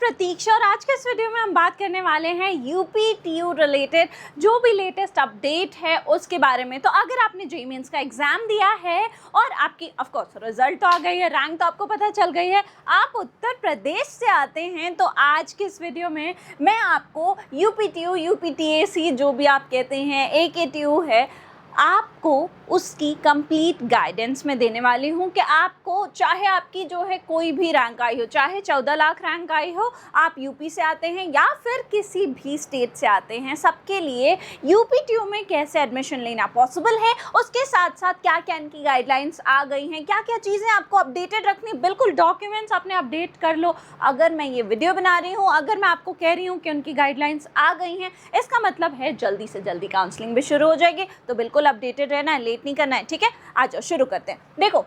प्रतीक्षा और आज के इस वीडियो में हम बात करने वाले हैं यूपी-टीयू रिलेटेड जो भी लेटेस्ट अपडेट है उसके बारे में। तो अगर आपने जेईई मेंस का एग्जाम दिया है और आपकी ऑफ कोर्स रिजल्ट तो आ गई है, रैंक तो आपको पता चल गई है, आप उत्तर प्रदेश से आते हैं, तो आज की इस वीडियो में मैं आपको यूपी-टीयू, यूपीटीएसी जो भी आप कहते हैं, एके-टीयू है, आपको उसकी कंप्लीट गाइडेंस में देने वाली हूँ कि आपको चाहे आपकी जो है कोई भी रैंक आई हो, चाहे 14 लाख रैंक आई हो, आप यूपी से आते हैं या फिर किसी भी स्टेट से आते हैं, सबके लिए यूपी-टीयू में कैसे एडमिशन लेना पॉसिबल है, उसके साथ साथ क्या क्या इनकी गाइडलाइंस आ गई हैं, क्या क्या चीज़ें आपको अपडेटेड रखनी, बिल्कुल डॉक्यूमेंट्स अपने अपडेट कर लो। अगर मैं ये वीडियो बना रही हूँ, अगर मैं आपको कह रही हूँ कि उनकी गाइडलाइंस आ गई हैं, इसका मतलब है जल्दी से जल्दी काउंसलिंग भी शुरू हो जाएगी, तो बिल्कुल अपडेटेड रहना है, लेट नहीं करना है। ठीक है, आ जाओ शुरू करते हैं। देखो,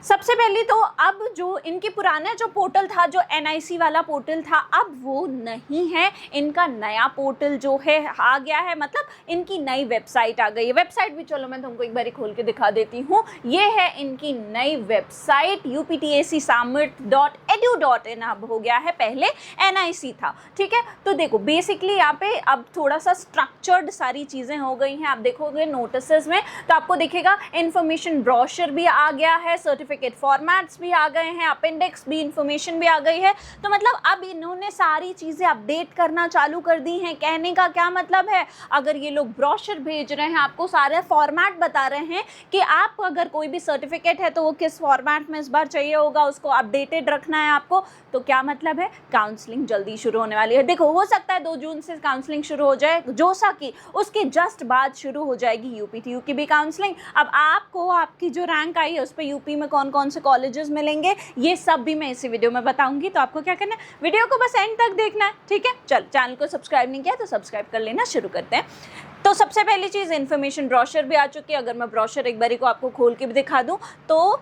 सबसे पहले तो अब जो इनके पुराना जो पोर्टल था, जो एनआईसी वाला पोर्टल था, अब वो नहीं है। इनका नया पोर्टल जो है आ गया है, मतलब इनकी नई वेबसाइट आ गई है। वेबसाइट भी चलो मैं तुमको एक बार खोल के दिखा देती हूँ। ये है इनकी नई वेबसाइट uptacsummit.edu.in अब हो गया है, पहले एनआईसी था। ठीक है, तो देखो बेसिकली यहाँ पे अब थोड़ा सा स्ट्रक्चर्ड सारी चीज़ें हो गई हैं। आप देखोगे नोटिसेस में तो आपको दिखेगा इन्फॉर्मेशन ब्रोशर भी आ गया है, सर्टिफिकेट फॉर्मेट्स भी आ गए हैं, अपेंडिक्स भी इंफॉर्मेशन भी आ गई है। तो मतलब अब इन्होंने सारी चीज़ें अपडेट करना चालू कर दी हैं। कहने का क्या मतलब है, अगर ये लोग ब्रोशर भेज रहे हैं, आपको सारे फॉर्मेट बता रहे हैं कि आप अगर कोई भी सर्टिफिकेट है तो वो किस फॉर्मेट में इस बार चाहिए होगा, उसको अपडेटेड रखना है आपको, तो क्या मतलब है, काउंसलिंग जल्दी शुरू होने वाली है। देखो, हो सकता है 2 जून से काउंसलिंग शुरू हो जाए जोसा की, उसके जस्ट बाद शुरू हो जाएगी यूपी-टीयू की भी काउंसलिंग। अब आपको आपकी जो रैंक आई है उस पर यूपी में कौन कौन से कॉलेजेस मिलेंगे, ये सब भी मैं इसी वीडियो में बताऊंगी। तो आपको क्या करना है, वीडियो को बस एंड तक देखना है। ठीक है, चल, चैनल को सब्सक्राइब नहीं किया तो सब्सक्राइब कर लेना। शुरू करते हैं। तो सबसे पहली चीज़, इन्फॉर्मेशन ब्रोशर भी आ चुकी है। अगर मैं ब्रोशर एक बारी को आपको खोल के भी दिखा दूँ तो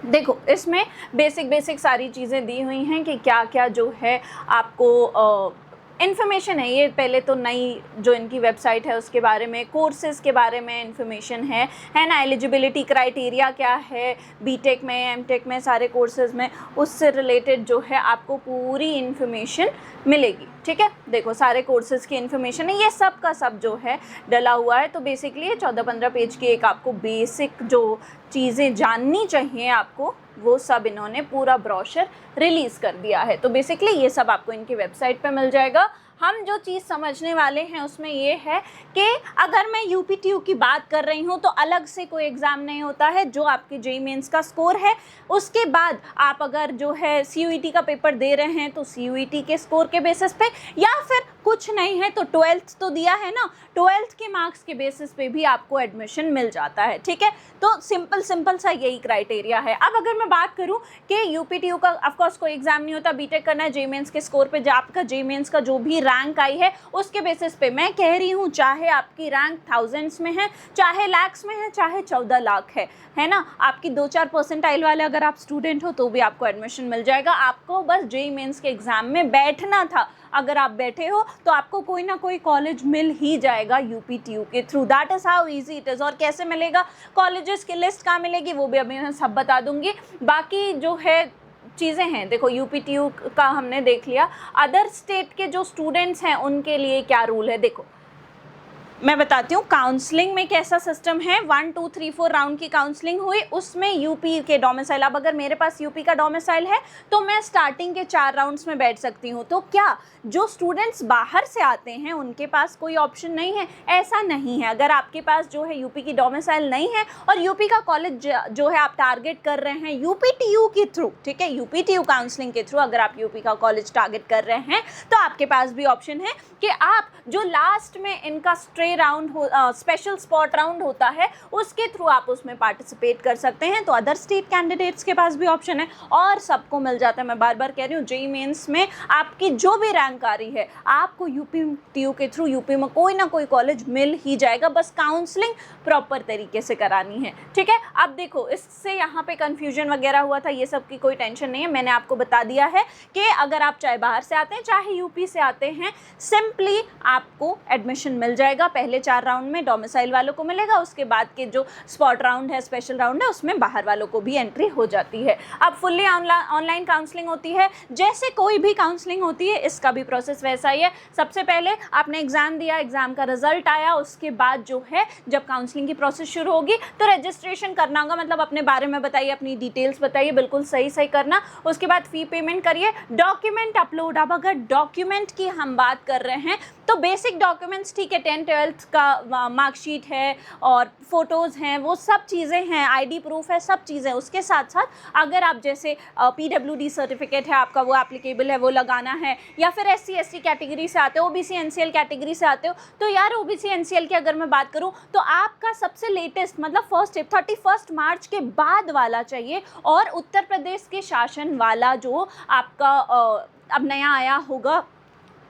देखो, इसमें बेसिक सारी चीज़ें दी हुई हैं कि क्या क्या जो है आपको इन्फॉर्मेशन है। ये पहले तो नई जो इनकी वेबसाइट है उसके बारे में, कोर्सेज़ के बारे में इन्फॉर्मेशन है ना, एलिजिबिलिटी क्राइटेरिया क्या है बीटेक में, एमटेक में, सारे कोर्सेज़ में, उससे रिलेटेड जो है आपको पूरी इन्फॉर्मेशन मिलेगी। ठीक है, देखो सारे कोर्सेज़ की इन्फॉर्मेशन है, ये सब का सब जो है डला हुआ है। तो बेसिकली 14-15 पेज की एक आपको बेसिक जो चीज़ें जाननी चाहिए आपको, वो सब इन्होंने पूरा ब्रोशर रिलीज़ कर दिया है। तो बेसिकली ये सब आपको इनकी वेबसाइट पे मिल जाएगा। हम जो चीज़ समझने वाले हैं उसमें ये है कि अगर मैं यूपी-टीयू की बात कर रही हूँ तो अलग से कोई एग्ज़ाम नहीं होता है। जो आपके जेईई मेंस का स्कोर है, उसके बाद आप अगर जो है सीयूईटी का पेपर दे रहे हैं तो सीयूईटी के स्कोर के बेसिस पे, या फिर कुछ नहीं है तो 12th तो दिया है ना, 12th के मार्क्स के बेसिस पे भी आपको एडमिशन मिल जाता है। ठीक है, तो सिंपल सा यही क्राइटेरिया है। अब अगर मैं बात करूँ कि यूपी-टीयू का ऑफकोर्स कोई एग्ज़ाम नहीं होता, बीटेक करना है, जेईई मेंस के स्कोर पे आपका जेईई मेंस का जो भी रैंक आई है उसके बेसिस पे मैं कह रही हूँ, चाहे आपकी रैंक थाउजेंड्स में है, चाहे लैक्स में है, चाहे 14 लाख है ना, आपकी 2-4 परसेंटाइल वाले अगर आप स्टूडेंट हो तो भी आपको एडमिशन मिल जाएगा। आपको बस जेईई मेंस के एग्ज़ाम में बैठना था। अगर आप बैठे हो तो आपको कोई ना कोई कॉलेज मिल ही जाएगा यूपी-टीयू के through. That is how easy it is. और कैसे मिलेगा, कॉलेजेस की लिस्ट कहाँ मिलेगी वो भी अभी मैं सब बता दूंगी। बाकी जो है चीज़ें हैं, देखो यूपी-टीयू का हमने देख लिया। अदर स्टेट के जो स्टूडेंट्स हैं उनके लिए क्या रूल है, देखो मैं बताती हूँ। काउंसलिंग में कैसा सिस्टम है, 1, 2, 3, 4 राउंड की काउंसलिंग हुई, उसमें यूपी के डोमिसाइल, अब अगर मेरे पास यूपी का डोमिसाइल है तो मैं स्टार्टिंग के 4 राउंड्स में बैठ सकती हूँ। तो क्या जो स्टूडेंट्स बाहर से आते हैं उनके पास कोई ऑप्शन नहीं है? ऐसा नहीं है। अगर आपके पास जो है यूपी की डोमिसाइल नहीं है और यूपी का कॉलेज जो है आप टारगेट कर रहे हैं यूपी-टीयू के थ्रू, ठीक है, यूपी-टीयू काउंसलिंग के थ्रू अगर आप यूपी का कॉलेज टारगेट कर रहे हैं तो आपके पास भी ऑप्शन है कि आप जो लास्ट में इनका राउंड हो, स्पेशल स्पॉट राउंड होता है, उसके थ्रू आप उसमें पार्टिसिपेट कर सकते हैं। तो अदर स्टेट कैंडिडेट्स के पास भी ऑप्शन है और सबको मिल जाता है। मैं बार बार कह रही हूँ, जेईई मेंस में आपकी जो भी रैंक आ रही है आपको यूपी-टीयू के थ्रू यूपी में कोई ना कोई कॉलेज मिल ही जाएगा, बस काउंसलिंग प्रॉपर तरीके से करानी है। ठीक है, अब देखो इससे यहाँ पे कंफ्यूजन वगैरह हुआ था, ये सब की कोई टेंशन नहीं है। मैंने आपको बता दिया है कि अगर आप चाहे बाहर से आते हैं चाहे यूपी से आते हैं, सिंपली आपको एडमिशन मिल जाएगा। पहले 4 राउंड में डोमिसाइल वालों को मिलेगा, उसके बाद के जो स्पॉट राउंड है, स्पेशल राउंड है, उसमें बाहर वालों को भी एंट्री हो जाती है। अब फुल्ली ऑनलाइन काउंसलिंग होती है, जैसे कोई भी काउंसलिंग होती है इसका भी प्रोसेस वैसा ही है। सबसे पहले आपने एग्जाम दिया, एग्जाम का रिजल्ट आया, उसके बाद जो है जब काउंसलिंग की प्रोसेस शुरू होगी तो रजिस्ट्रेशन करना होगा, मतलब अपने बारे में बताइए, अपनी डिटेल्स बताइए, बिल्कुल सही सही करना। उसके बाद फी पेमेंट करिए, डॉक्यूमेंट अपलोड। अब अगर डॉक्यूमेंट की हम बात कर रहे हैं तो बेसिक डॉक्यूमेंट्स ठीक है, 10th-12th का मार्कशीट है और फोटोज़ हैं, वो सब चीज़ें हैं, आईडी प्रूफ है, सब चीज़ें। उसके साथ साथ अगर आप जैसे PWD सर्टिफिकेट है आपका, वो एप्लीकेबल है, वो लगाना है, या फिर SC/ST कैटेगरी से आते हो, OBC NCL कैटेगरी से आते हो, तो यार OBC NCL की अगर मैं बात करूँ तो आपका सबसे लेटेस्ट मतलब फर्स्ट स्टेप 31 मार्च के बाद वाला चाहिए, और उत्तर प्रदेश के शासन वाला जो आपका अब नया आया होगा,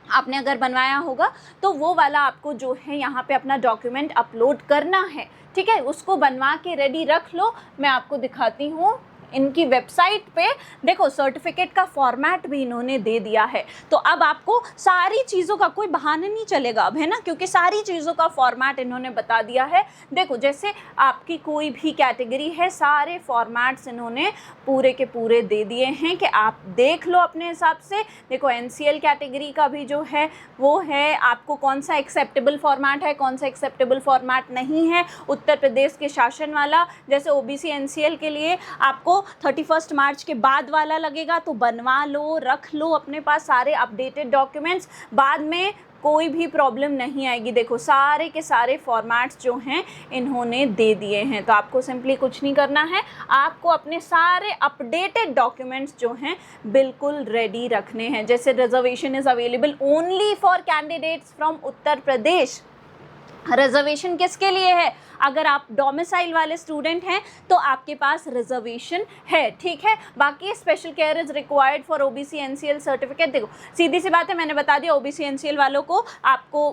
आपने अगर बनवाया होगा तो वो वाला आपको जो है यहाँ पे अपना डॉक्यूमेंट अपलोड करना है, ठीक है। उसको बनवा के रेडी रख लो। मैं आपको दिखाती हूँ इनकी वेबसाइट पे, देखो सर्टिफिकेट का फॉर्मेट भी इन्होंने दे दिया है, तो अब आपको सारी चीज़ों का कोई बहाना नहीं चलेगा अब, है ना, क्योंकि सारी चीज़ों का फॉर्मेट इन्होंने बता दिया है। देखो जैसे आपकी कोई भी कैटेगरी है, सारे फॉर्मेट्स इन्होंने पूरे के पूरे दे दिए हैं कि आप देख लो अपने हिसाब से। देखो NCL कैटेगरी का भी जो है वो है, आपको कौन सा एक्सेप्टेबल फॉर्मेट है, कौन सा एक्सेप्टेबल फॉर्मेट नहीं है। उत्तर प्रदेश के शासन वाला, जैसे OBC NCL के लिए आपको 31 मार्च के बाद वाला लगेगा, तो बनवा लो, रख लो अपने पास सारे अपडेटेड डॉक्यूमेंट्स, बाद में कोई भी प्रॉब्लम नहीं आएगी। देखो सारे के सारे फॉर्मेट्स जो हैं इन्होंने दे दिए हैं, तो आपको सिंपली कुछ नहीं करना है, आपको अपने सारे अपडेटेड डॉक्यूमेंट्स जो हैं बिल्कुल रेडी रखने हैं। जैसे reservation is available only for candidates from Uttar Pradesh. Reservation किसके लिए है? अगर आप डोमिसाइल वाले स्टूडेंट हैं तो आपके पास रिजर्वेशन है, ठीक है। बाकी special care is required for OBC NCL certificate. देखो सीधी सी बात है, मैंने बता दिया OBC NCL वालों को आपको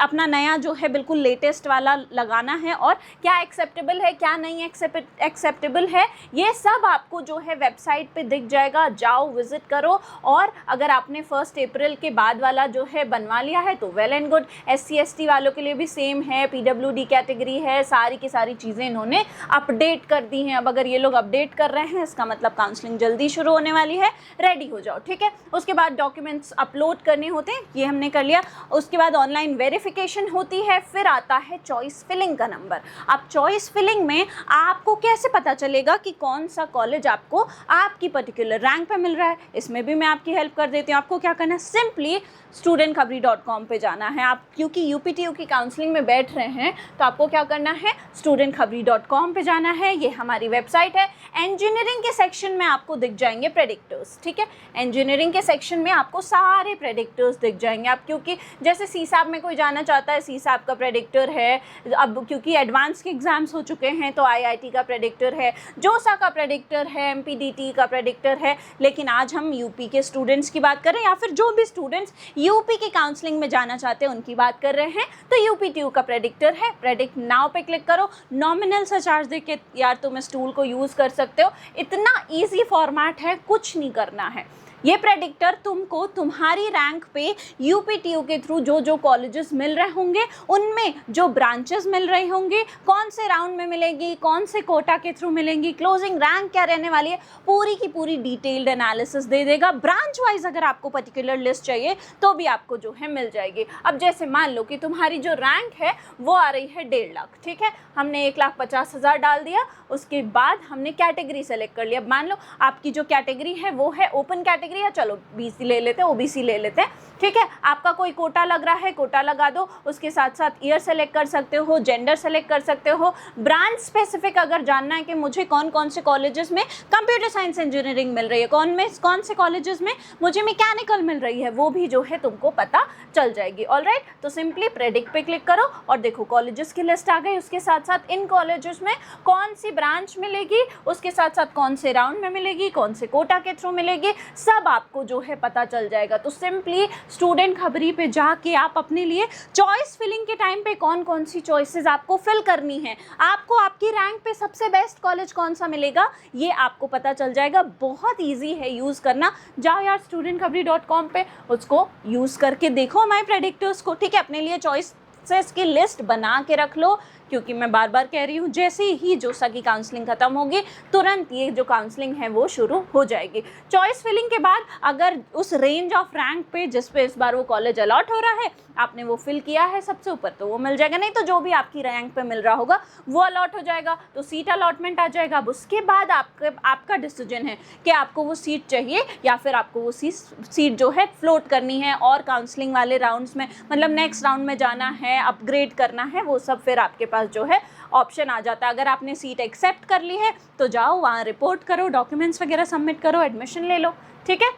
अपना नया जो है बिल्कुल लेटेस्ट वाला लगाना है, और क्या एक्सेप्टेबल है क्या नहीं एक्सेप्टेबल है ये सब आपको जो है वेबसाइट पे दिख जाएगा, जाओ विजिट करो। और अगर आपने 1 अप्रैल के बाद वाला जो है बनवा लिया है तो वेल एंड गुड। SC/ST वालों के लिए भी सेम है, PWD कैटेगरी है, सारी की सारी चीज़ें इन्होंने अपडेट कर दी हैं। अब अगर ये लोग अपडेट कर रहे हैं इसका मतलब काउंसलिंग जल्दी शुरू होने वाली है, रेडी हो जाओ, ठीक है। उसके बाद डॉक्यूमेंट्स अपलोड करने होते हैं, ये हमने कर लिया। उसके बाद ऑनलाइन वेरिफिकेशन होती है, फिर आता है चॉइस फिलिंग का नंबर। अब चॉइस फिलिंग में आपको कैसे पता चलेगा कि कौन सा कॉलेज आपको आपकी पर्टिकुलर रैंक पे मिल रहा है, इसमें भी मैं आपकी हेल्प कर देती हूँ। आपको क्या करना है, सिंपली studentkhabri.com पे जाना है। आप क्योंकि UPTU की काउंसलिंग में बैठ रहे हैं तो आपको क्या करना है, studentkhabri.com पे जाना है, ये हमारी वेबसाइट है। इंजीनियरिंग के सेक्शन में आपको दिख जाएंगे प्रेडिक्टर्स, ठीक है। इंजीनियरिंग के सेक्शन में आपको सारे प्रेडिक्टर्स दिख जाएंगे। आप क्योंकि जैसे CSAB में कोई जाना चाहता है, CSAB का प्रेडिक्टर है। अब क्योंकि एडवांस के एग्जाम्स हो चुके हैं तो IIT का प्रेडिक्टर है, जोसा का प्रेडिक्टर है, MPDT का प्रेडिक्टर है। लेकिन आज हम UP के स्टूडेंट्स की बात करें, या फिर जो भी स्टूडेंट्स UP की काउंसलिंग में जाना चाहते हैं उनकी बात कर रहे हैं, तो UPTU का प्रेडिक्टर है। प्रेडिक्ट नाउ पे क्लिक करो, नॉमिनल सा चार्ज दे के यार तुम इस टूल को यूज़ कर सकते हो। इतना ईजी फॉर्मेट है, कुछ नहीं करना है। ये प्रेडिक्टर तुमको तुम्हारी रैंक पे UPTU के थ्रू जो जो कॉलेजेस मिल रहे होंगे, उनमें जो ब्रांचेस मिल रहे होंगे, कौन से राउंड में मिलेगी, कौन से कोटा के थ्रू मिलेंगी, क्लोजिंग रैंक क्या रहने वाली है, पूरी की पूरी डिटेल्ड एनालिसिस दे देगा। ब्रांच वाइज अगर आपको पर्टिकुलर लिस्ट चाहिए तो भी आपको जो है मिल जाएगी। अब जैसे मान लो कि तुम्हारी जो रैंक है वो आ रही है 1.5 लाख, ठीक है। हमने 1,50,000 डाल दिया, उसके बाद हमने कैटेगरी सेलेक्ट कर लिया। मान लो आपकी जो कैटेगरी है वो है ओपन कैटेगरी, या चलो BC ले लेते हैं, OBC ले लेते हैं, ठीक है। आपका कोई कोटा लग रहा है, कोटा लगा दो। उसके साथ साथ ईयर सेलेक्ट कर सकते हो, जेंडर सेलेक्ट कर सकते हो। ब्रांच स्पेसिफिक अगर जानना है कि मुझे कौन कौन से कॉलेजेस में कंप्यूटर साइंस इंजीनियरिंग मिल रही है, कौन से कॉलेजेस में मुझे मैकेनिकल मिल रही है, वो भी जो है तुमको पता चल जाएगी। ऑलराइट, तो सिंपली प्रेडिक्ट पे क्लिक करो और देखो कॉलेजेस की लिस्ट आ गई। उसके साथ साथ इन कॉलेजेस में कौन सी ब्रांच मिलेगी, उसके साथ साथ कौन से राउंड में मिलेगी, कौन से कोटा के थ्रू मिलेगी, सब आपको जो है पता चल जाएगा। तो सिंपली स्टूडेंट खबरी पे जाके आप अपने लिए चॉइस फिलिंग के टाइम पे कौन कौन सी चॉइसेस आपको फिल करनी है, आपको आपकी रैंक पे सबसे बेस्ट कॉलेज कौन सा मिलेगा, ये आपको पता चल जाएगा। बहुत ईजी है यूज़ करना। जाओ यार studentkhabri.com पे उसको यूज़ करके देखो हमारे प्रेडिक्टर्स को, ठीक है। अपने लिए चॉइस एक्सेस की लिस्ट बना के रख लो, क्योंकि मैं बार बार कह रही हूँ जैसे ही जोसा की काउंसलिंग खत्म होगी तुरंत ये जो काउंसलिंग है वो शुरू हो जाएगी। चॉइस फिलिंग के बाद अगर उस रेंज ऑफ रैंक पे जिस पे इस बार वो कॉलेज अलॉट हो रहा है आपने वो फिल किया है सबसे ऊपर तो वो मिल जाएगा, नहीं तो जो भी आपकी रैंक पे मिल रहा होगा वो अलॉट हो जाएगा, तो सीट अलॉटमेंट आ जाएगा। अब उसके बाद आपका डिसीजन है कि आपको वो सीट चाहिए या फिर आपको वो सीट जो है फ्लोट करनी है और काउंसलिंग वाले राउंड्स में मतलब नेक्स्ट राउंड में जाना है, अपग्रेड करना है, वो सब फिर आपके पास जो है ऑप्शन आ जाता है। अगर आपने सीट एक्सेप्ट कर ली है तो जाओ वहाँ रिपोर्ट करो, डॉक्यूमेंट्स वगैरह सबमिट करो, एडमिशन ले लो, ठीक है।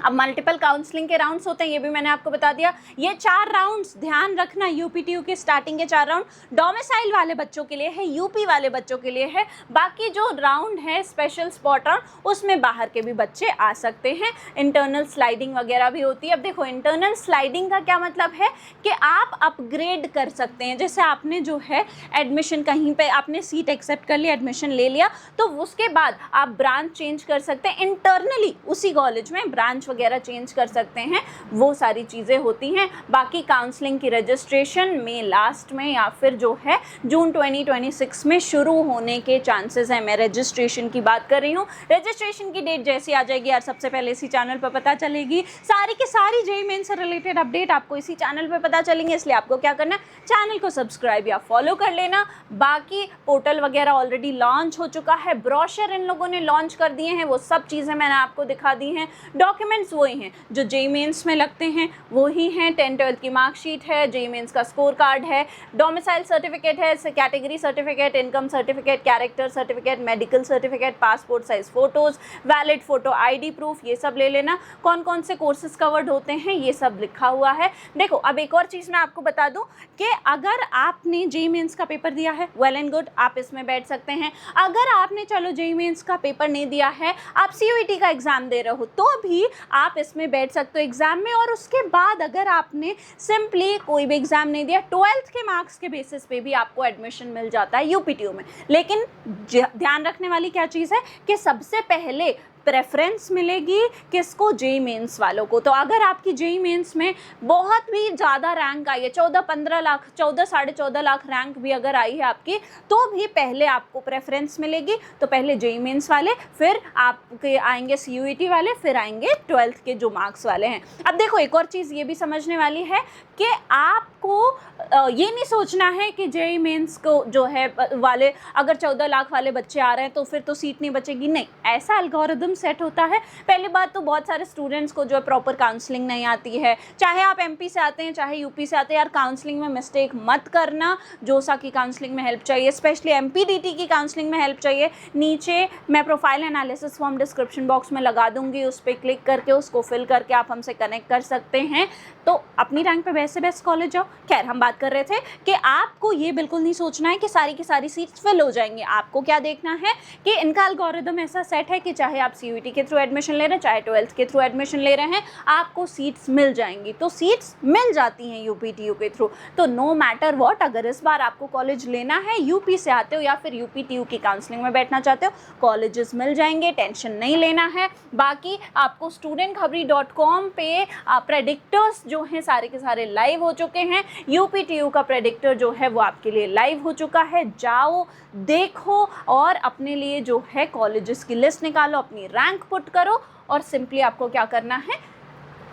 अब मल्टीपल काउंसलिंग के राउंड्स होते हैं, ये भी मैंने आपको बता दिया। ये 4 राउंड्स ध्यान रखना, यूपीटीयू के स्टार्टिंग के 4 राउंड डोमिसाइल वाले बच्चों के लिए है, यूपी वाले बच्चों के लिए है। बाकी जो राउंड है स्पेशल स्पॉट राउंड उसमें बाहर के भी बच्चे आ सकते हैं। इंटरनल स्लाइडिंग वगैरह भी होती है। अब देखो इंटरनल स्लाइडिंग का क्या मतलब है कि आप अपग्रेड कर सकते हैं। जैसे आपने जो है एडमिशन कहीं पे आपने सीट एक्सेप्ट कर लिया, एडमिशन ले लिया, तो उसके बाद आप ब्रांच चेंज कर सकते हैं इंटरनली, उसी कॉलेज में ब्रांच वगैरह चेंज कर सकते हैं, वो सारी चीज़ें होती हैं। बाकी काउंसलिंग की रजिस्ट्रेशन मई लास्ट में या फिर जो है जून 2026 में शुरू होने के चांसेस हैं। मैं रजिस्ट्रेशन की बात कर रही हूँ। रजिस्ट्रेशन की डेट जैसी आ जाएगी यार सबसे पहले इसी चैनल पर पता चलेगी। सारी की सारी जेईई मेंस से रिलेटेड अपडेट आपको इसी चैनल पर पता चलेंगे, इसलिए आपको क्या करना है, चैनल को सब्सक्राइब या फॉलो कर लेना। बाकी पोर्टल वगैरह ऑलरेडी लॉन्च हो चुका है, ब्रोशर इन लोगों ने लॉन्च कर दिए हैं, वो सब चीज़ें मैंने आपको दिखा दी हैं। डॉक्यूमेंट्स वही हैं जो जेईई मेंस में लगते हैं, वही हैं। 10th-12th की मार्कशीट है, जेईई मेंस का स्कोर कार्ड है, डोमिसाइल सर्टिफिकेट है, category certificate, income certificate, character certificate, medical certificate, passport size photos, valid photo ID proof, ये सब ले लेना। कौन कौन से कोर्सेज कवर्ड होते हैं ये सब लिखा हुआ है। देखो अब एक और चीज़ मैं आपको बता दूं कि अगर आपने जेईई मेंस का पेपर दिया है वेल एंड गुड, आप इसमें बैठ सकते हैं। अगर आपने चलो जेईई मेंस का पेपर नहीं दिया है, आप सीयूईटी का एग्जाम दे रहे हो, तो भी आप इसमें बैठ सकते हो एग्जाम में। और उसके बाद अगर आपने सिंपली कोई भी एग्जाम नहीं दिया, 12th के मार्क्स के बेसिस पे भी आपको एडमिशन मिल जाता है यूपीटीयू में। लेकिन ध्यान रखने वाली क्या चीज़ है कि सबसे पहले प्रेफरेंस मिलेगी किसको, जेईई मेंस वालों को। तो अगर आपकी जेईई मेंस में बहुत भी ज़्यादा रैंक आई है, 14-15 लाख, 14-14.5 लाख रैंक भी अगर आई है आपकी, तो भी पहले आपको प्रेफरेंस मिलेगी। तो पहले जेईई मेंस वाले, फिर आपके आएंगे सीयूईटी वाले, फिर आएंगे 12th के जो मार्क्स वाले हैं। अब देखो एक और चीज़ ये भी समझने वाली है कि आपको ये नहीं सोचना है कि जेईई मेंस को जो है वाले अगर 14 लाख वाले बच्चे आ रहे हैं तो फिर तो सीट नहीं बचेगी, नहीं, ऐसा एल्गोरिदम सेट होता है। पहली बात तो बहुत सारे स्टूडेंट्स को जो है प्रॉपर काउंसलिंग नहीं आती है, चाहे आप एमपी से आते हैं चाहे यूपी से आते हैं। यार काउंसलिंग में मिस्टेक मत करना। जोसा की काउंसलिंग में हेल्प चाहिए, स्पेशली एमपीडीटी की काउंसलिंग में हेल्प चाहिए, नीचे मैं profile analysis form description box में लगा दूंगी, उस पर क्लिक करके उसको फिल करके आप हमसे कनेक्ट कर सकते हैं। तो अपनी रैंक पे बेस्ट कॉलेज जाओ। खैर हम बात कर रहे थे कि आपको ये बिल्कुल नहीं सोचना है कि सारी की सारी सीट्स फिल हो जाएंगी। आपको क्या देखना है कि इनका एल्गोरिदम ऐसा सेट है कि चाहे आप सीयूईटी के थ्रू एडमिशन ले रहे हैं चाहे 12th के थ्रू एडमिशन ले रहे हैं, आपको सीट्स मिल जाएंगी। तो सीट्स मिल जाती हैं यूपीटीयू के थ्रू। तो नो मैटर व्हाट, अगर इस बार आपको कॉलेज लेना है, यूपी से आते हो या फिर यूपीटीयू की काउंसलिंग में बैठना चाहते हो, कॉलेजेस मिल जाएंगे, टेंशन नहीं लेना है। बाकी आपको studentkhabari.com पे प्रेडिक्टर्स जो हैं सारे के सारे लाइव हो चुके हैं। यूपीटीयू का प्रेडिक्टर जो है वो आपके लिए लाइव हो चुका है, जाओ देखो और अपने लिए जो है कॉलेजेस की लिस्ट निकालो, अपनी रैंक पुट करो और सिंपली आपको क्या करना है,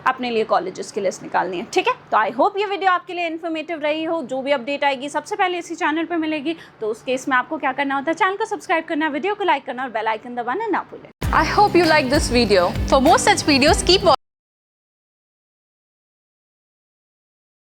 अपने लिए कॉलेजेस की लिस्ट निकालनी है, ठीक है। तो आई होप ये वीडियो आपके लिए इन्फॉर्मेटिव रही हो। जो भी अपडेट आएगी सबसे पहले इसी चैनल पे मिलेगी। तो उस केस में आपको क्या करना होता है, चैनल को सब्सक्राइब करना, वीडियो को लाइक करना और बेल आइकन दबाना ना भूलें। I hope you like this video. For more such videos, keep watching.